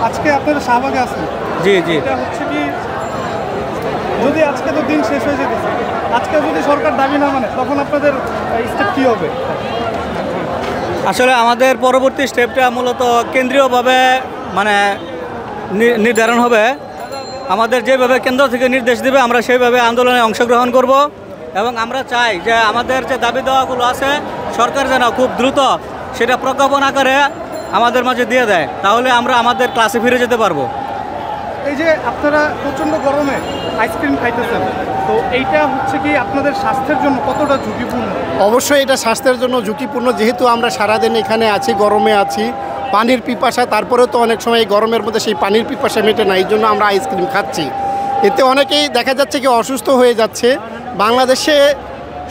আজকে আপনারা শাহবাগে আছেন। জি জি। এটা হচ্ছে কি, যদি আজকে তো দিন শেষ হয়ে যেতেছে, আজকে যদি সরকার দাবি না মানে তখন আপনাদের স্টেপ কী হবে? আসলে আমাদের পরবর্তী স্টেপটা মূলত কেন্দ্রীয়ভাবে মানে নির্ধারণ হবে। আমাদের যেভাবে কেন্দ্র থেকে নির্দেশ দেবে আমরা সেইভাবে আন্দোলনে অংশগ্রহণ করব এবং আমরা চাই যে আমাদের যে দাবি দেওয়াগুলো আছে সরকার যেন খুব দ্রুত সেটা প্রজ্ঞাপন আকারে আমাদের মাঝে দিয়ে দেয়, তাহলে আমরা আমাদের ক্লাসে ফিরে যেতে পারবো। এই যে আপনারা প্রচণ্ড গরমে আইসক্রিম খাইতেছেন, তো এইটা হচ্ছে কি আপনাদের স্বাস্থ্যের জন্য কতটা ঝুঁকিপূর্ণ? অবশ্যই এটা স্বাস্থ্যের জন্য ঝুঁকিপূর্ণ, যেহেতু আমরা সারাদিন এখানে আছি, গরমে আছি, পানির পিপাসা, তারপরেও তো অনেক সময় এই গরমের মধ্যে সেই পানির পিপাসা মেটে না, এই জন্য আমরা আইসক্রিম খাচ্ছি। এতে অনেকেই দেখা যাচ্ছে কি অসুস্থ হয়ে যাচ্ছে। বাংলাদেশে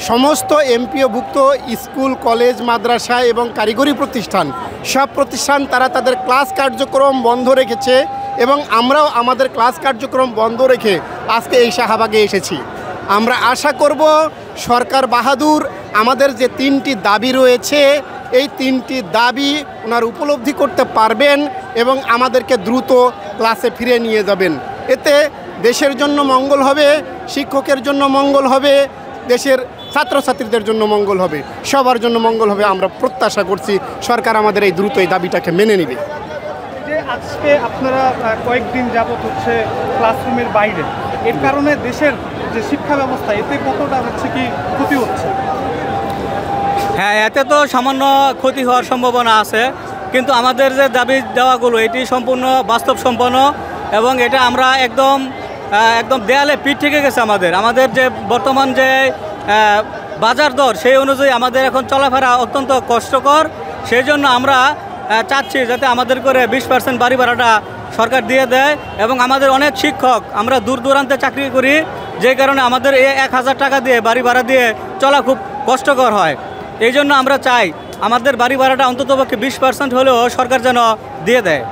সমস্ত এমপিওভুক্ত স্কুল, কলেজ, মাদ্রাসা এবং কারিগরি প্রতিষ্ঠান, সব প্রতিষ্ঠান তারা তাদের ক্লাস কার্যক্রম বন্ধ রেখেছে এবং আমরাও আমাদের ক্লাস কার্যক্রম বন্ধ রেখে আজকে এই শাহবাগে এসেছি। আমরা আশা করব সরকার বাহাদুর আমাদের যে 3টি দাবি রয়েছে, এই 3টি দাবি ওনার উপলব্ধি করতে পারবেন এবং আমাদেরকে দ্রুত ক্লাসে ফিরে নিয়ে যাবেন। এতে দেশের জন্য মঙ্গল হবে, শিক্ষকের জন্য মঙ্গল হবে, দেশের ছাত্রছাত্রীদের জন্য মঙ্গল হবে, সবার জন্য মঙ্গল হবে। আমরা প্রত্যাশা করছি সরকার আমাদের এই দ্রুত এই দাবিটাকে মেনে নেবে। যে আজকে আপনারা কয়েকদিন যাবত হচ্ছে ক্লাসরুমের বাইরে, এর কারণে দেশের যে শিক্ষা ব্যবস্থা এতে কতটা হচ্ছে কি ক্ষতি হচ্ছে? হ্যাঁ, এতে তো সামান্য ক্ষতি হওয়ার সম্ভাবনা আছে, কিন্তু আমাদের যে দাবি দেওয়াগুলো এটি সম্পূর্ণ বাস্তবসম্পন্ন এবং এটা আমরা একদম দেয়ালে পিঠ থেকে গেছে। আমাদের যে বর্তমান যে বাজার দর সেই অনুযায়ী আমাদের এখন চলাফেরা অত্যন্ত কষ্টকর। সেই জন্য আমরা চাচ্ছি যাতে আমাদের করে 20% বাড়ি ভাড়াটা সরকার দিয়ে দেয় এবং আমাদের অনেক শিক্ষক আমরা দূর দূরান্তে চাকরি করি, যে কারণে আমাদের এই 1000 টাকা দিয়ে বাড়ি ভাড়া দিয়ে চলা খুব কষ্টকর হয়। এই জন্য আমরা চাই আমাদের বাড়ি ভাড়াটা অন্ততপক্ষে 20% হলেও সরকার যেন দিয়ে দেয়।